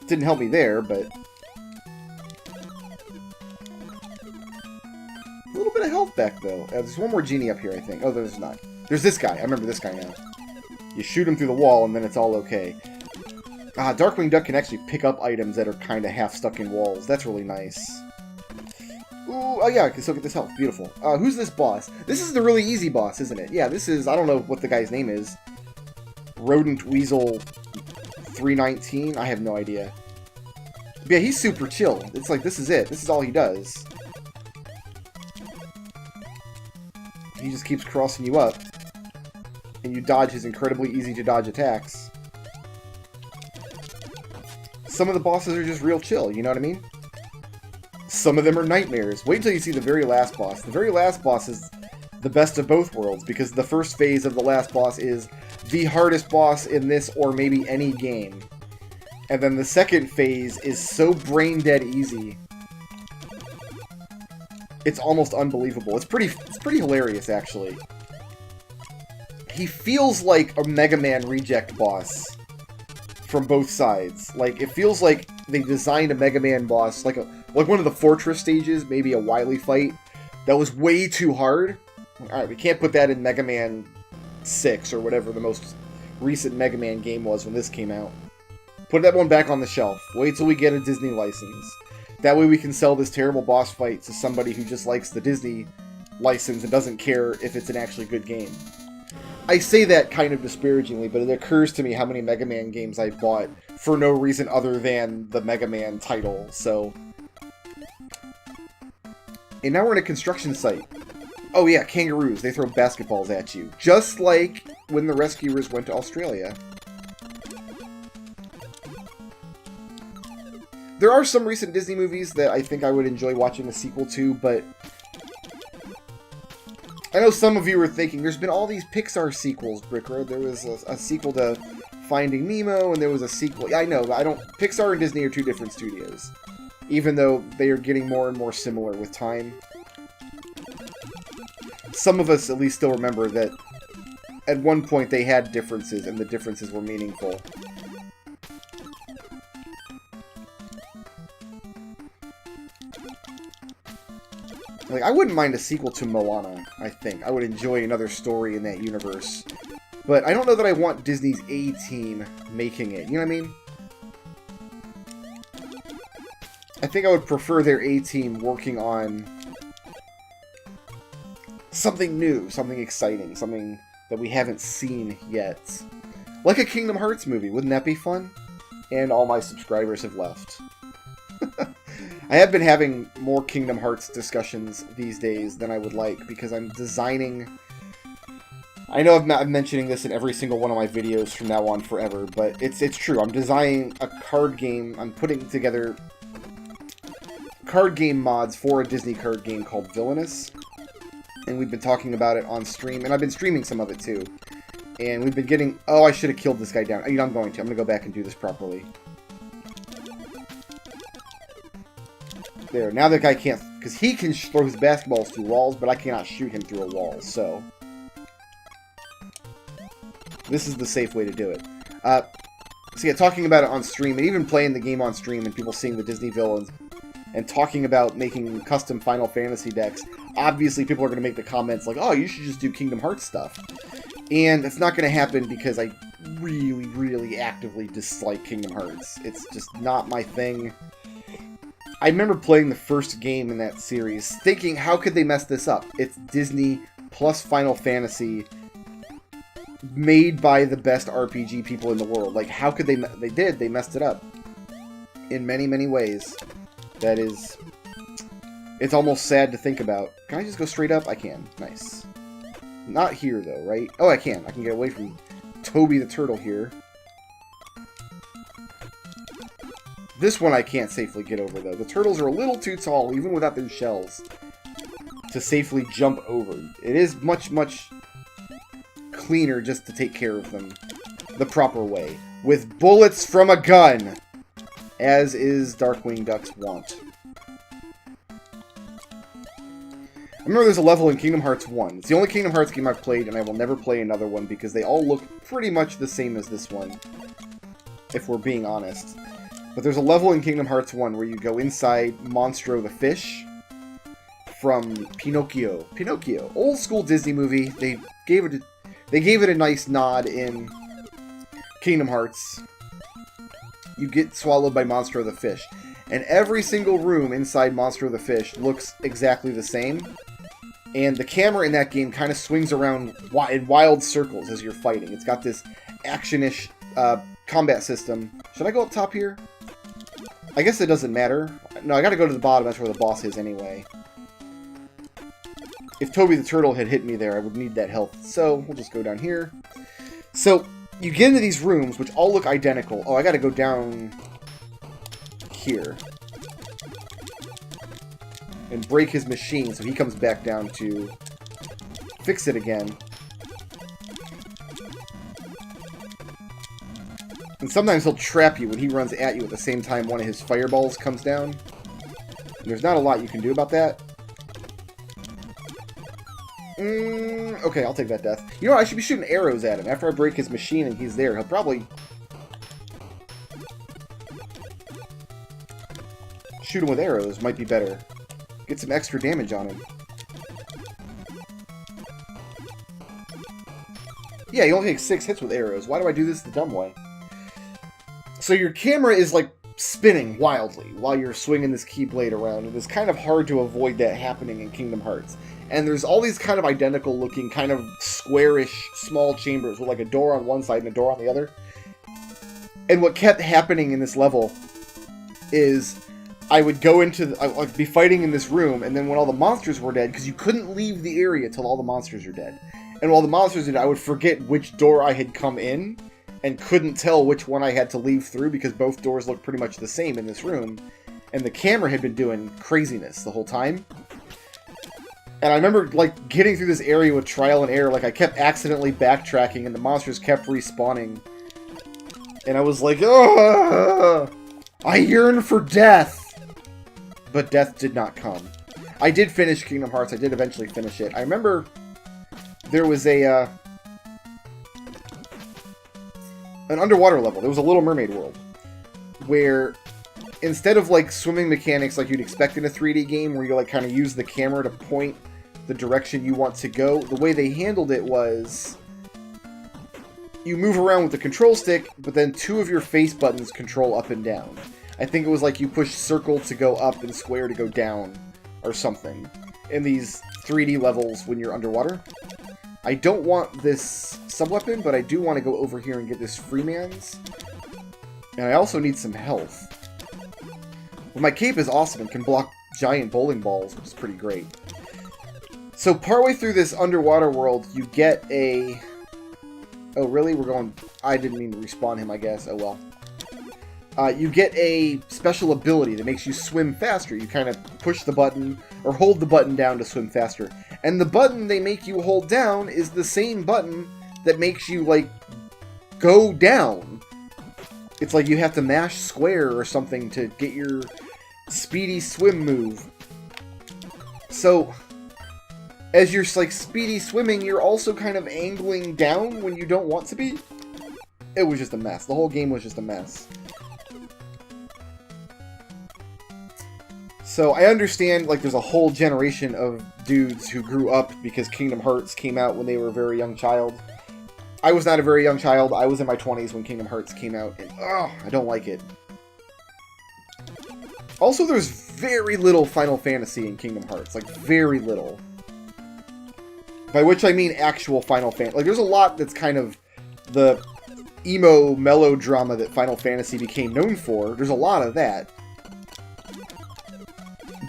Didn't help me there, but... A little bit of health back, though. There's one more genie up here, I think. Oh, there's not. There's this guy. I remember this guy now. You shoot him through the wall, and then it's all okay. Darkwing Duck can actually pick up items that are kind of half stuck in walls. That's really nice. Ooh, oh yeah, I can still get this health. Beautiful. Who's this boss? This is the really easy boss, isn't it? Yeah, this is... I don't know what the guy's name is. Rodent-Weasel 319? I have no idea. But yeah, he's super chill. It's like, this is it. This is all he does. He just keeps crossing you up. And you dodge his incredibly easy-to-dodge attacks. Some of the bosses are just real chill, you know what I mean? Some of them are nightmares. Wait until you see the very last boss. The very last boss is the best of both worlds, because the first phase of the last boss is the hardest boss in this or maybe any game. And then the second phase is so brain-dead easy. It's almost unbelievable. It's pretty hilarious, actually. He feels like a Mega Man reject boss from both sides. Like, it feels like they designed a Mega Man boss, like one of the Fortress stages, maybe a Wily fight, that was way too hard. Alright, we can't put that in Mega Man 6, or whatever the most recent Mega Man game was when this came out. Put that one back on the shelf. Wait till we get a Disney license. That way we can sell this terrible boss fight to somebody who just likes the Disney license and doesn't care if it's an actually good game. I say that kind of disparagingly, but it occurs to me how many Mega Man games I've bought for no reason other than the Mega Man title, so... And now we're in a construction site. Oh yeah, kangaroos. They throw basketballs at you. Just like when the rescuers went to Australia. There are some recent Disney movies that I think I would enjoy watching a sequel to, but... I know some of you are thinking, there's been all these Pixar sequels, Brickroad. There was a sequel to Finding Nemo, and there was a sequel... Yeah, I know, Pixar and Disney are two different studios. Even though they are getting more and more similar with time. Some of us at least still remember that at one point they had differences, and the differences were meaningful. Like, I wouldn't mind a sequel to Moana, I think. I would enjoy another story in that universe. But I don't know that I want Disney's A-Team making it, you know what I mean? I think I would prefer their A-Team working on something new, something exciting, something that we haven't seen yet. Like a Kingdom Hearts movie, wouldn't that be fun? And all my subscribers have left. I have been having more Kingdom Hearts discussions these days than I would like, because I'm designing... I know I'm mentioning this in every single one of my videos from now on forever, but it's true. I'm designing a card game. I'm putting together card game mods for a Disney card game called Villainous. And we've been talking about it on stream, and I've been streaming some of it too. And we've been getting... Oh, I should have killed this guy down. You know, I'm going to go back and do this properly. There, now the guy can't... Because he can throw his basketballs through walls, but I cannot shoot him through a wall, so... This is the safe way to do it. So yeah, talking about it on stream, and even playing the game on stream, and people seeing the Disney villains, and talking about making custom Final Fantasy decks, obviously people are going to make the comments like, oh, you should just do Kingdom Hearts stuff. And it's not going to happen because I really, really actively dislike Kingdom Hearts. It's just not my thing. I remember playing the first game in that series, thinking, how could they mess this up? It's Disney plus Final Fantasy, made by the best RPG people in the world. Like, how could they... They did. They messed it up. In many, many ways. That is... It's almost sad to think about. Can I just go straight up? I can. Nice. Not here, though, right? Oh, I can. I can get away from Toby the Turtle here. This one I can't safely get over, though. The turtles are a little too tall, even without their shells, to safely jump over. It is much, much cleaner just to take care of them the proper way. With bullets from a gun! As is Darkwing Duck's wont. I remember there's a level in Kingdom Hearts 1. It's the only Kingdom Hearts game I've played, and I will never play another one because they all look pretty much the same as this one, if we're being honest. But there's a level in Kingdom Hearts 1 where you go inside Monstro the fish from Pinocchio. Pinocchio, old school Disney movie. They gave it a nice nod in Kingdom Hearts. You get swallowed by Monstro the fish. And every single room inside Monstro the fish looks exactly the same. And the camera in that game kind of swings around in wild circles as you're fighting. It's got this action-ish combat system. Should I go up top here? I guess it doesn't matter. No, I gotta go to the bottom. That's where the boss is anyway. If Toby the Turtle had hit me there, I would need that health. So, we'll just go down here. So, you get into these rooms, which all look identical. Oh, I gotta go down here. And break his machine, so he comes back down to fix it again. And sometimes he'll trap you when he runs at you at the same time one of his fireballs comes down. And there's not a lot you can do about that. Okay, I'll take that death. You know what? I should be shooting arrows at him. After I break his machine and he's there, he'll probably shoot him with arrows. Might be better. Get some extra damage on him. Yeah, you only take 6 hits with arrows. Why do I do this the dumb way? So your camera is like spinning wildly while you're swinging this Keyblade around. It is kind of hard to avoid that happening in Kingdom Hearts. And there's all these kind of identical looking, kind of squarish small chambers with like a door on one side and a door on the other. And what kept happening in this level is I would go into, I'd be fighting in this room, and then when all the monsters were dead, because you couldn't leave the area till all the monsters are dead. And while the monsters are dead, I would forget which door I had come in, and couldn't tell which one I had to leave through, because both doors looked pretty much the same in this room. And the camera had been doing craziness the whole time. And I remember, like, getting through this area with trial and error, like, I kept accidentally backtracking, and the monsters kept respawning. And I was like, ugh! I yearn for death! But death did not come. I did finish Kingdom Hearts. I did eventually finish it. I remember there was an underwater level. There was a Little Mermaid world where instead of like swimming mechanics like you'd expect in a 3D game where you like kind of use the camera to point the direction you want to go, the way they handled it was you move around with the control stick, but then 2 of your face buttons control up and down. I think it was like you push circle to go up and square to go down, or something, in these 3D levels when you're underwater. I don't want this sub-weapon, but I do want to go over here and get this Freeman's. And I also need some health. Well, my cape is awesome and can block giant bowling balls, which is pretty great. So partway through this underwater world, you get a... Oh, really? We're going... I didn't mean to respawn him, I guess. Oh, well. You get a special ability that makes you swim faster. You kind of push the button, or hold the button down to swim faster. And the button they make you hold down is the same button that makes you, like, go down. It's like you have to mash square or something to get your speedy swim move. So, as you're, like, speedy swimming, you're also kind of angling down when you don't want to be. It was just a mess. The whole game was just a mess. So I understand, like, there's a whole generation of dudes who grew up because Kingdom Hearts came out when they were a very young child. I was not a very young child. I was in my 20s when Kingdom Hearts came out, and I don't like it. Also, there's very little Final Fantasy in Kingdom Hearts. Like, very little. By which I mean actual Final Fantasy. Like, there's a lot that's kind of the emo melodrama that Final Fantasy became known for. There's a lot of that.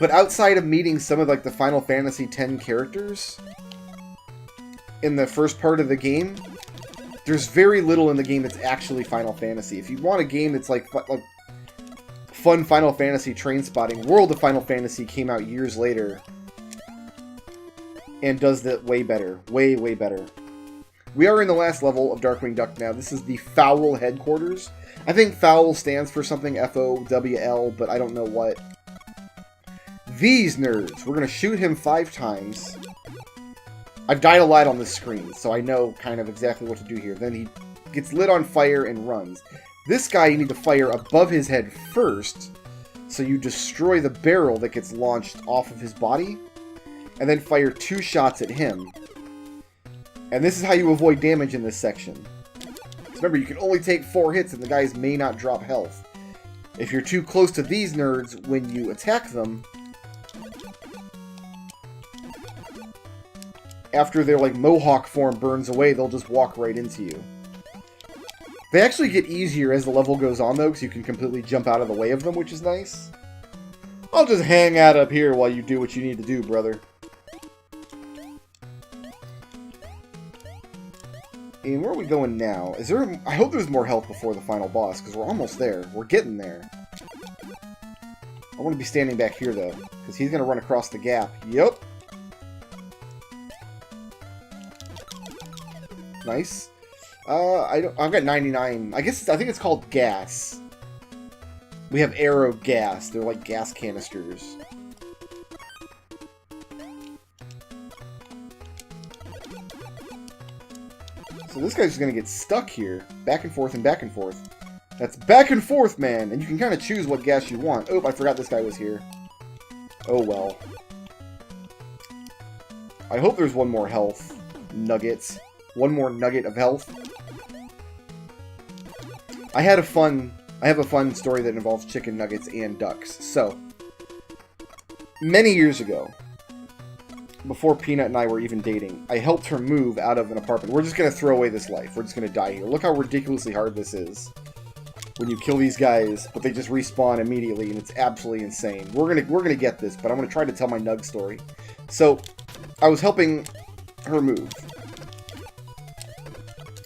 But outside of meeting some of, like, the Final Fantasy X characters in the first part of the game, there's very little in the game that's actually Final Fantasy. If you want a game that's, like fun Final Fantasy train spotting, World of Final Fantasy came out years later and does that way better. Way, way better. We are in the last level of Darkwing Duck now. This is the Fowl headquarters. I think Fowl stands for something, F-O-W-L, but I don't know what. These nerds. We're going to shoot him 5 times. I've died a lot on this screen, so I know kind of exactly what to do here. Then he gets lit on fire and runs. This guy you need to fire above his head first, so you destroy the barrel that gets launched off of his body, and then fire 2 shots at him. And this is how you avoid damage in this section. So remember, you can only take 4 hits and the guys may not drop health. If you're too close to these nerds when you attack them, after their like mohawk form burns away, they'll just walk right into you. They actually get easier as the level goes on though, because you can completely jump out of the way of them, which is nice. I'll just hang out up here while you do what you need to do, brother. And where are we going now? Is there... I hope there's more health before the final boss, because we're almost there. We're getting there. I want to be standing back here, though, because he's going to run across the gap. Yep. Nice. I've got 99. I think it's called gas. We have arrow gas. They're like gas canisters. So this guy's just going to get stuck here. Back and forth and back and forth. That's back and forth, man. And you can kind of choose what gas you want. Oh, I forgot this guy was here. Oh, well. I hope there's one more health. Nuggets. One more nugget of health. I have a fun story that involves chicken nuggets and ducks. So, many years ago, before Peanut and I were even dating, I helped her move out of an apartment. We're just going to throw away this life. We're just going to die here. Look how ridiculously hard this is. When you kill these guys, but they just respawn immediately, and it's absolutely insane. We're gonna get this, but I'm going to try to tell my Nug story. So, I was helping her move.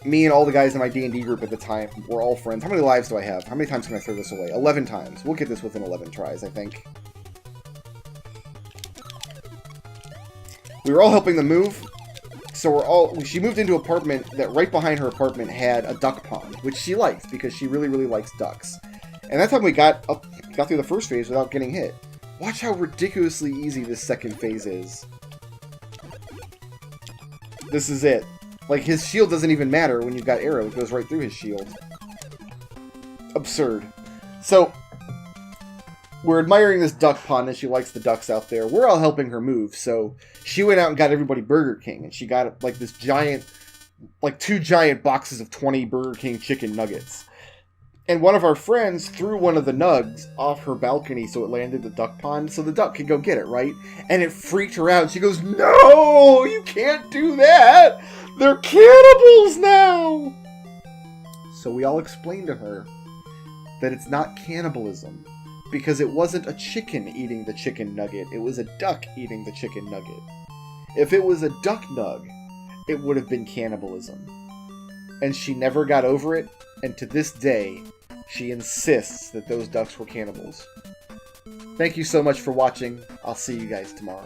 Me and all the guys in my D&D group at the time were all friends. How many lives do I have? How many times can I throw this away? 11 times. We'll get this within 11 tries, I think. We were all helping them move. So she moved into an apartment that right behind her apartment had a duck pond, which she liked because she really, really likes ducks. And that time we got through the first phase without getting hit. Watch how ridiculously easy this second phase is. This is it. Like, his shield doesn't even matter when you've got arrow. It goes right through his shield. Absurd. So, we're admiring this duck pond, and she likes the ducks out there. We're all helping her move, so she went out and got everybody Burger King, and she got, like, this giant, like, 2 giant boxes of 20 Burger King chicken nuggets. And one of our friends threw one of the nugs off her balcony so it landed in the duck pond, so the duck could go get it, right? And it freaked her out. She goes, "No, you can't do that! They're cannibals now!" So we all explained to her that it's not cannibalism, because it wasn't a chicken eating the chicken nugget, it was a duck eating the chicken nugget. If it was a duck nug, it would have been cannibalism. And she never got over it, and to this day, she insists that those ducks were cannibals. Thank you so much for watching. I'll see you guys tomorrow.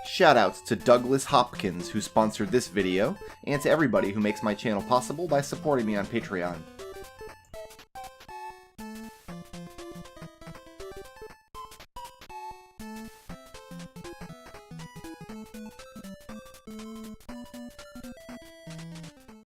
Shoutouts to Douglas Hopkins, who sponsored this video, and to everybody who makes my channel possible by supporting me on Patreon.